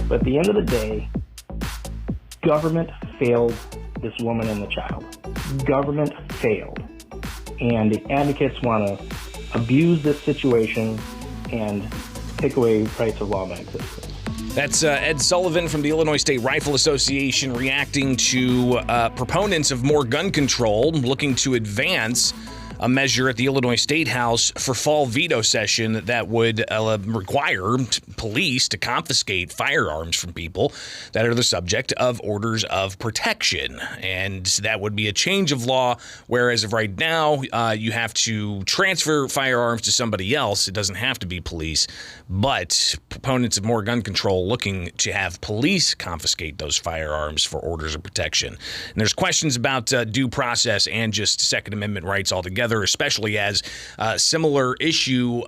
But at the end of the day, government failed this woman and the child. Government failed. And the advocates want to abuse this situation and take away rights of lawmakers. That's Ed Sullivan from the Illinois State Rifle Association reacting to proponents of more gun control looking to advance a measure at the Illinois Statehouse for fall veto session that would require police to confiscate firearms from people that are the subject of orders of protection. And that would be a change of law, whereas of right now, you have to transfer firearms to somebody else. It doesn't have to be police, but proponents of more gun control looking to have police confiscate those firearms for orders of protection. And there's questions about due process and just Second Amendment rights altogether, especially as a similar issue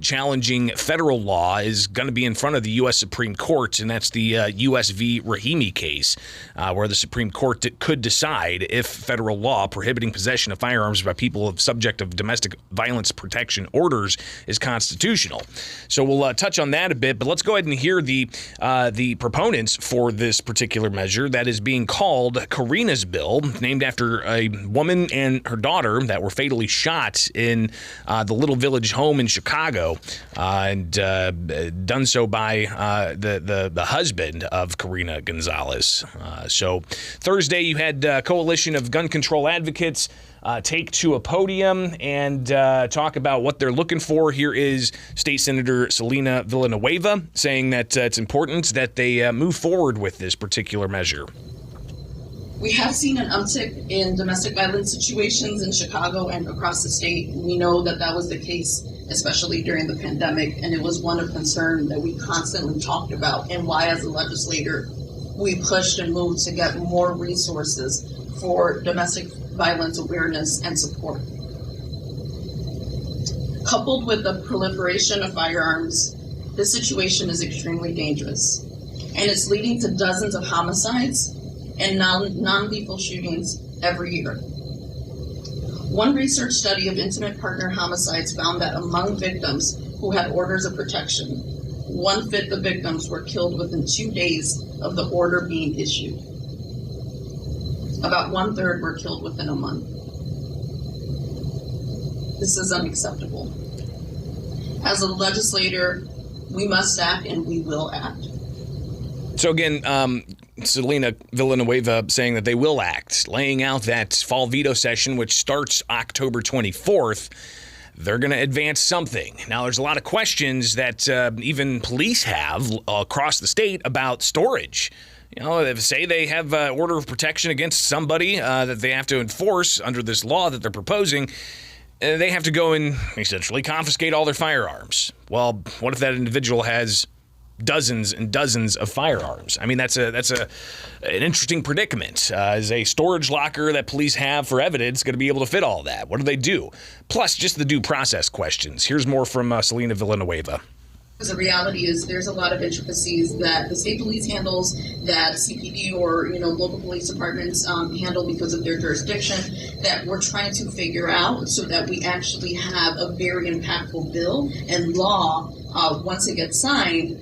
challenging federal law is going to be in front of the U.S. Supreme Court, and that's the U.S. v. Rahimi case, where the Supreme Court could decide if federal law prohibiting possession of firearms by people subject of domestic violence protection orders is constitutional. So we'll touch on that a bit, but let's go ahead and hear the proponents for this particular measure that is being called Karina's bill, named after a woman and her daughter that were fatally shot in the Little Village home in Chicago, and done so by the husband of Karina Gonzalez. So Thursday, you had a coalition of gun control advocates take to a podium and talk about what they're looking for. Here is State Senator Selena Villanueva saying that it's important that they move forward with this particular measure. We have seen an uptick in domestic violence situations in Chicago and across the state. We know that that was the case, especially during the pandemic, and it was one of concern that we constantly talked about, and why, as a legislator, we pushed and moved to get more resources for domestic violence awareness and support. Coupled with the proliferation of firearms, this situation is extremely dangerous, and it's leading to dozens of homicides and non-lethal shootings every year. One research study of intimate partner homicides found that among victims who had orders of protection, 1/5 of victims were killed within 2 days of the order being issued. About 1/3 were killed within a month. This is unacceptable. As a legislator, we must act and we will act. So again, Selena Villanueva saying that they will act, laying out that fall veto session, which starts October 24th. They're going to advance something. Now, there's a lot of questions that even police have across the state about storage. You know, if say they have an order of protection against somebody that they have to enforce under this law that they're proposing, they have to go and essentially confiscate all their firearms. Well, what if that individual has dozens and dozens of firearms? I mean, that's an interesting predicament. Is a storage locker that police have for evidence going to be able to fit all that? What do they do? Plus, just the due process questions. Here's more from Selena Villanueva. The reality is there's a lot of intricacies that the state police handles, that CPD or local police departments handle because of their jurisdiction, that we're trying to figure out so that we actually have a very impactful bill and law once it gets signed,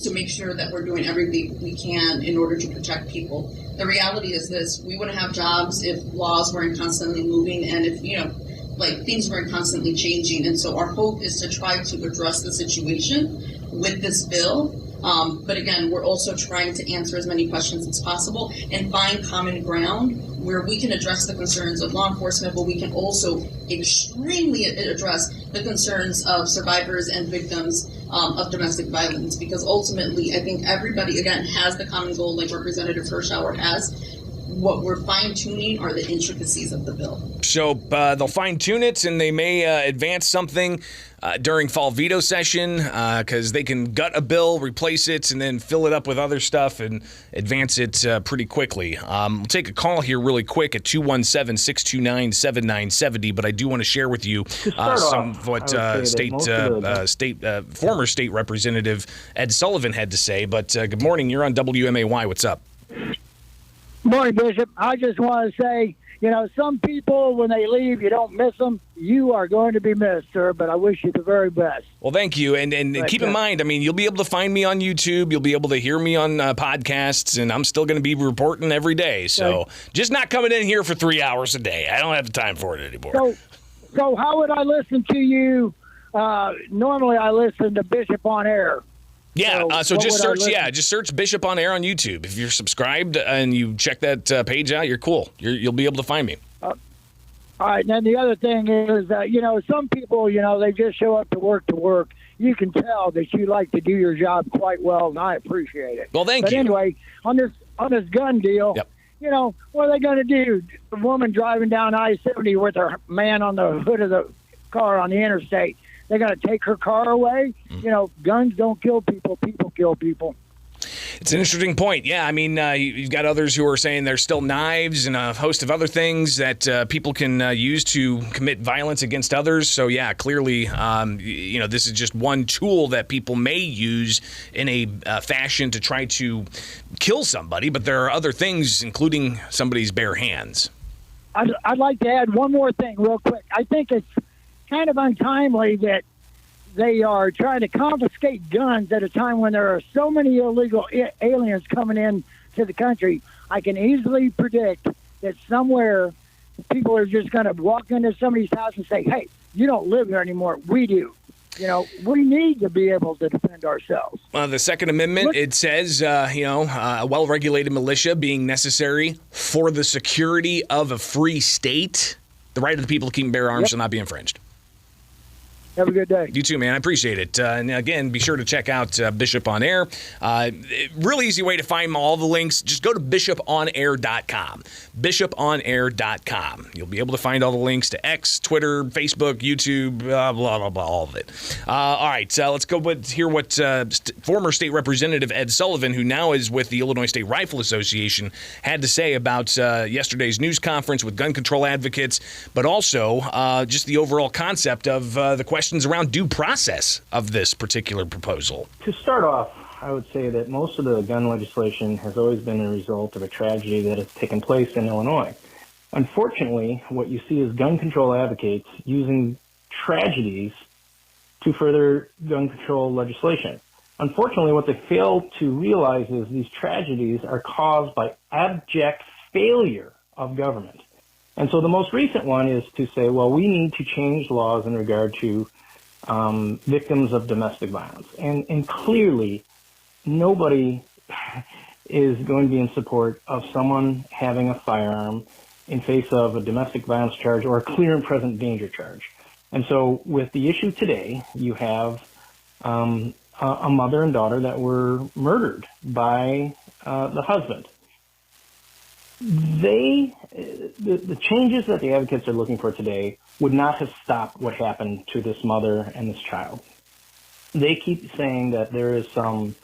to make sure that we're doing everything we can in order to protect people. The reality is this: we wouldn't have jobs if laws weren't constantly moving and if things weren't constantly changing. And so our hope is to try to address the situation with this bill. But again, we're also trying to answer as many questions as possible and find common ground where we can address the concerns of law enforcement, but we can also extremely address the concerns of survivors and victims of domestic violence. Because ultimately, I think everybody, again, has the common goal, like Representative Hirschauer has. What we're fine-tuning are the intricacies of the bill. So they'll fine-tune it, and they may advance something during fall veto session because they can gut a bill, replace it, and then fill it up with other stuff and advance it pretty quickly. We'll take a call here really quick at 217-629-7970, but I do want to share with you some of what former state representative Ed Sullivan had to say. But good morning. You're on WMAY. What's up? Morning, Bishop. I just want to say some people, when they leave, you don't miss them. You are going to be missed, sir, but I wish you the very best. Well, thank you. And keep in mind, you'll be able to find me on YouTube. You'll be able to hear me on podcasts, and I'm still going to be reporting every day. So just not coming in here for 3 hours a day. I don't have the time for it anymore. So how would I listen to you? Normally, I listen to Bishop on Air. Yeah, so just search Bishop on Air on YouTube. If you're subscribed and you check that page out, you're cool. You'll be able to find me. All right, and then the other thing is, some people, they just show up to work. You can tell that you like to do your job quite well, and I appreciate it. Well, thank you. But anyway, on this gun deal, yep. What are they going to do? A woman driving down I-70 with her man on the hood of the car on the interstate. They're going to take her car away? Guns don't kill people. People kill people. It's an interesting point. Yeah, you've got others who are saying there's still knives and a host of other things that people can use to commit violence against others. So, yeah, clearly, this is just one tool that people may use in a fashion to try to kill somebody. But there are other things, including somebody's bare hands. I'd like to add one more thing real quick. I think it's kind of untimely that they are trying to confiscate guns at a time when there are so many illegal aliens coming in to the country. I can easily predict that somewhere people are just going to walk into somebody's house and say, hey, you don't live here anymore. We do. We need to be able to defend ourselves. The Second Amendment, it says, a well-regulated militia being necessary for the security of a free state. The right of the people to keep and bear arms shall not be infringed. Have a good day. You too, man. I appreciate it. And again, be sure to check out Bishop on Air. Really easy way to find all the links. Just go to bishoponair.com. Bishoponair.com. You'll be able to find all the links to X, Twitter, Facebook, YouTube, blah, blah, blah, all of it. All right, let's go hear what former state representative Ed Sullivan, who now is with the Illinois State Rifle Association, had to say about yesterday's news conference with gun control advocates, but also just the overall concept of the questions around due process of this particular proposal. To start off, I would say that most of the gun legislation has always been a result of a tragedy that has taken place in Illinois. Unfortunately, what you see is gun control advocates using tragedies to further gun control legislation. Unfortunately, what they fail to realize is these tragedies are caused by abject failure of government. And so the most recent one is to say, well, we need to change laws in regard to victims of domestic violence. And clearly, nobody is going to be in support of someone having a firearm in face of a domestic violence charge or a clear and present danger charge. And so with the issue today, you have a mother and daughter that were murdered by the husband. The changes that the advocates are looking for today would not have stopped what happened to this mother and this child. They keep saying that there is some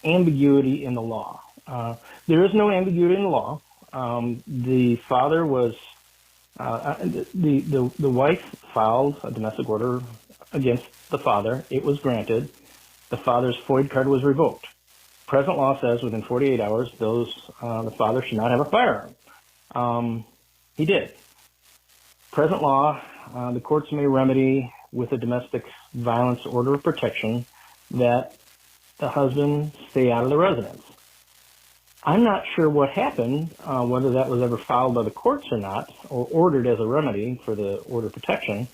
ambiguity in the law. There is no ambiguity in the law. The father was the wife filed a domestic order against the father. It was granted. The father's FOID card was revoked. Present law says within 48 hours, the father should not have a firearm. He did. Present law, the courts may remedy with a domestic violence order of protection that the husband stay out of the residence. I'm not sure what happened, whether that was ever filed by the courts or not, or ordered as a remedy for the order of protection.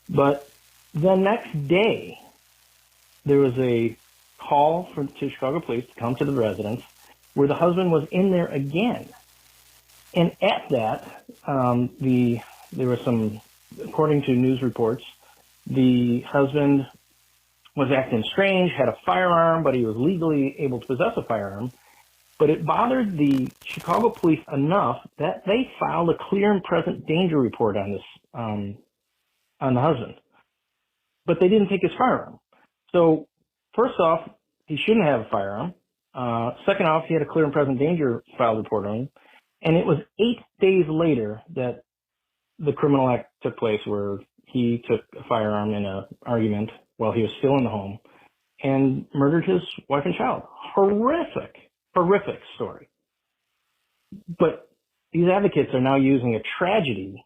But the next day, there was a call to Chicago police to come to the residence where the husband was in there again. And at that, there was some, according to news reports, the husband was acting strange, had a firearm, but he was legally able to possess a firearm. But it bothered the Chicago police enough that they filed a clear and present danger report on this, on the husband. But they didn't take his firearm. So first off, he shouldn't have a firearm. Second off, he had a clear and present danger filed report on him. And it was 8 days later that the criminal act took place where he took a firearm in an argument while he was still in the home and murdered his wife and child. Horrific story. But these advocates are now using a tragedy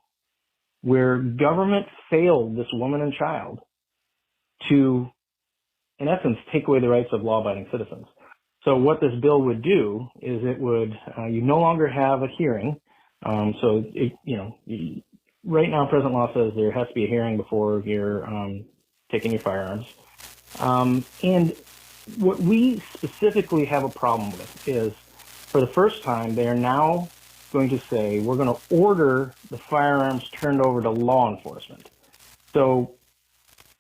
where government failed this woman and child to, in essence, take away the rights of law-abiding citizens. So what this bill would do is it would, you no longer have a hearing. Right now, present law says there has to be a hearing before you're taking your firearms. And what we specifically have a problem with is, for the first time, they are now going to say, we're going to order the firearms turned over to law enforcement. So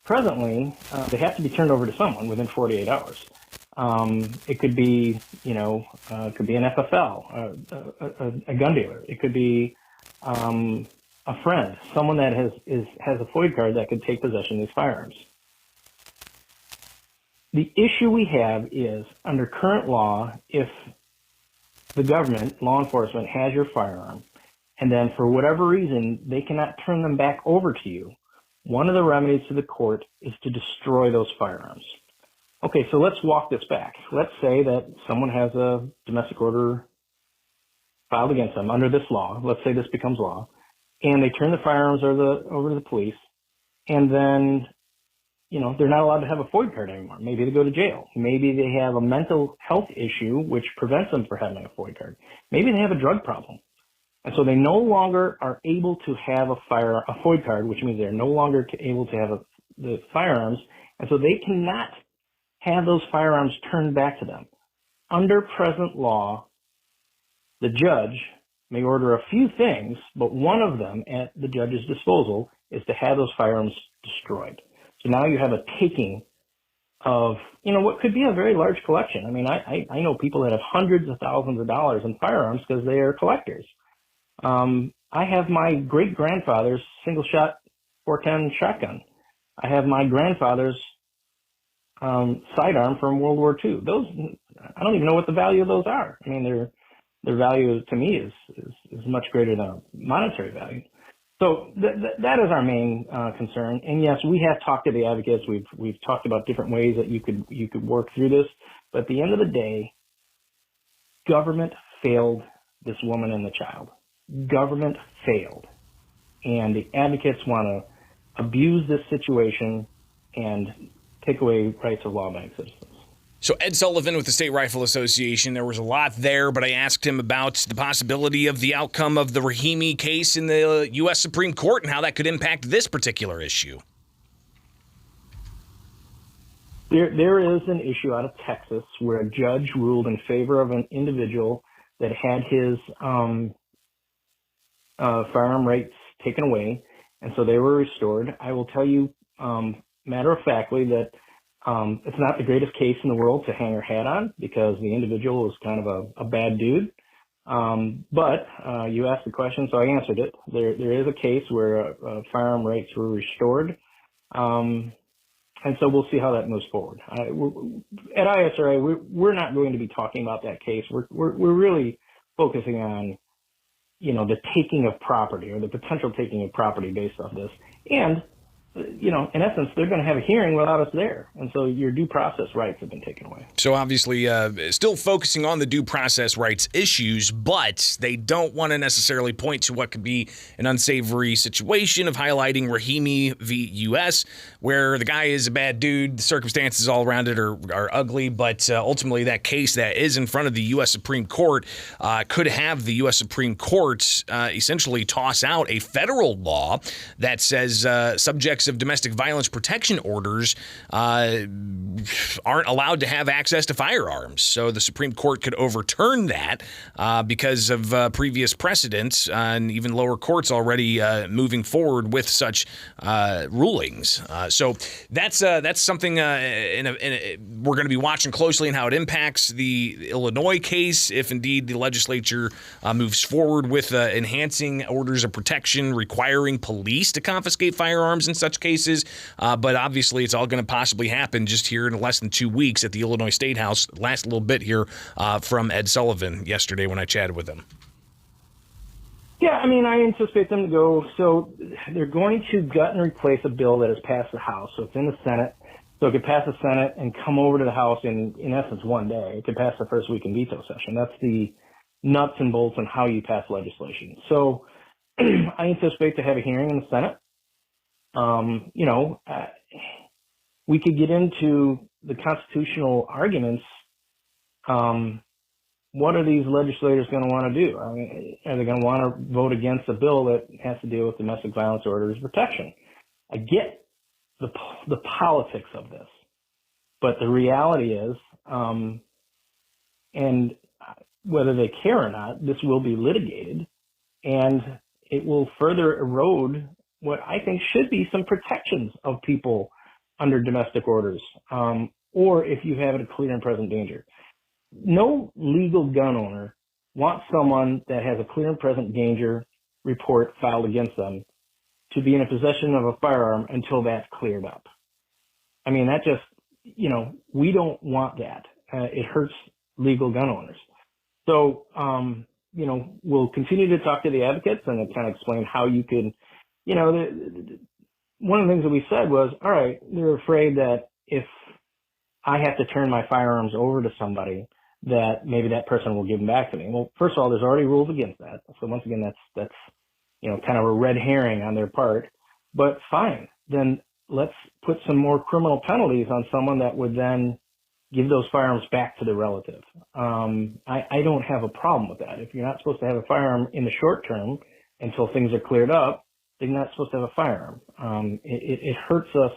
presently, they have to be turned over to someone within 48 hours. It could be, it could be an FFL, a gun dealer. It could be a friend, someone that has a FOID card that could take possession of these firearms. The issue we have is, under current law, if the government, law enforcement, has your firearm, and then for whatever reason they cannot turn them back over to you, one of the remedies to the court is to destroy those firearms. Okay, so let's walk this back. Let's say that someone has a domestic order filed against them under this law. Let's say this becomes law, and they turn the firearms over to the police, and then, they're not allowed to have a FOID card anymore. Maybe they go to jail. Maybe they have a mental health issue which prevents them from having a FOID card. Maybe they have a drug problem. And so they no longer are able to have a FOID card, which means they're no longer able to have the firearms. And so they cannot have those firearms turned back to them. Under present law, the judge may order a few things, but one of them at the judge's disposal is to have those firearms destroyed. So now you have a taking of, what could be a very large collection. I mean, I know people that have hundreds of thousands of dollars in firearms because they are collectors. I have my great-grandfather's single-shot .410 shotgun. I have my grandfather's sidearm from World War II. Those, I don't even know what the value of those are. I mean, their value to me is much greater than a monetary value. So that is our main concern. And yes, we have talked to the advocates. We've talked about different ways that you could work through this. But at the end of the day, government failed this woman and the child. Government failed. And the advocates want to abuse this situation and take away rights of law-abiding citizens. So Ed Sullivan with the State Rifle Association, there was a lot there, but I asked him about the possibility of the outcome of the Rahimi case in the U.S. Supreme Court and how that could impact this particular issue. There is an issue out of Texas where a judge ruled in favor of an individual that had his firearm rights taken away, and so they were restored. I will tell you matter-of-factly that it's not the greatest case in the world to hang her hat on because the individual was kind of a bad dude. But you asked the question, so I answered it. There is a case where firearm rights were restored. And so we'll see how that moves forward. At ISRA, we're not going to be talking about that case. We're really focusing on, the taking of property or the potential taking of property based off this. And in essence, they're going to have a hearing without us there. And so your due process rights have been taken away. So obviously still focusing on the due process rights issues, but they don't want to necessarily point to what could be an unsavory situation of highlighting Rahimi v. U.S., where the guy is a bad dude. The circumstances all around it are ugly, but ultimately that case that is in front of the U.S. Supreme Court could have the U.S. Supreme Court essentially toss out a federal law that says subjects of domestic violence protection orders aren't allowed to have access to firearms. So the Supreme Court could overturn that because of previous precedents and even lower courts already moving forward with such rulings. So that's something we're going to be watching closely and how it impacts the Illinois case if indeed the legislature moves forward with enhancing orders of protection requiring police to confiscate firearms in such cases. But obviously it's all going to possibly happen just here in less than 2 weeks at the Illinois Statehouse. Last little bit here from Ed Sullivan yesterday when I chatted with him. Yeah, I mean, I anticipate them to go. So they're going to gut and replace a bill that has passed the House. So it's in the Senate. So it could pass the Senate and come over to the House in essence one day. It could pass the first week in veto session. That's the nuts and bolts on how you pass legislation. So I anticipate to have a hearing in the Senate. We could get into the constitutional arguments. What are these legislators going to want to do? I mean, are they going to want to vote against a bill that has to deal with domestic violence orders protection? I get the politics of this, but the reality is, and whether they care or not, this will be litigated, and it will further erode what I think should be some protections of people under domestic orders, or if you have a clear and present danger. No legal gun owner wants someone that has a clear and present danger report filed against them to be in a possession of a firearm until that's cleared up. I mean, that just, we don't want that. It hurts legal gun owners. So, we'll continue to talk to the advocates and kind of explain how you could, one of the things that we said was, all right, we're afraid that if I have to turn my firearms over to somebody, that maybe that person will give them back to me. Well, first of all, there's already rules against that. So once again, that's kind of a red herring on their part. But fine, then let's put some more criminal penalties on someone that would then give those firearms back to the relative. I don't have a problem with that. If you're not supposed to have a firearm in the short term until things are cleared up, then you're not supposed to have a firearm. It hurts us.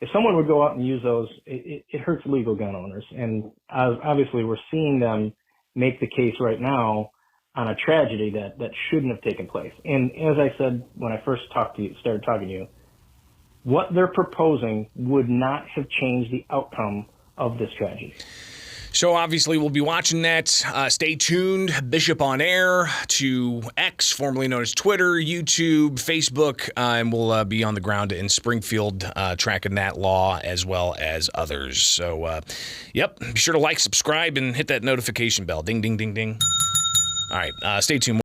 If someone would go out and use those, it hurts legal gun owners. And obviously we're seeing them make the case right now on a tragedy that shouldn't have taken place. And as I said when I first started talking to you, what they're proposing would not have changed the outcome of this tragedy. So obviously we'll be watching that. Stay tuned. Bishop on Air to X, formerly known as Twitter, YouTube, Facebook, and we'll be on the ground in Springfield tracking that law as well as others. So, be sure to like, subscribe, and hit that notification bell. Ding, ding, ding, ding. All right, stay tuned.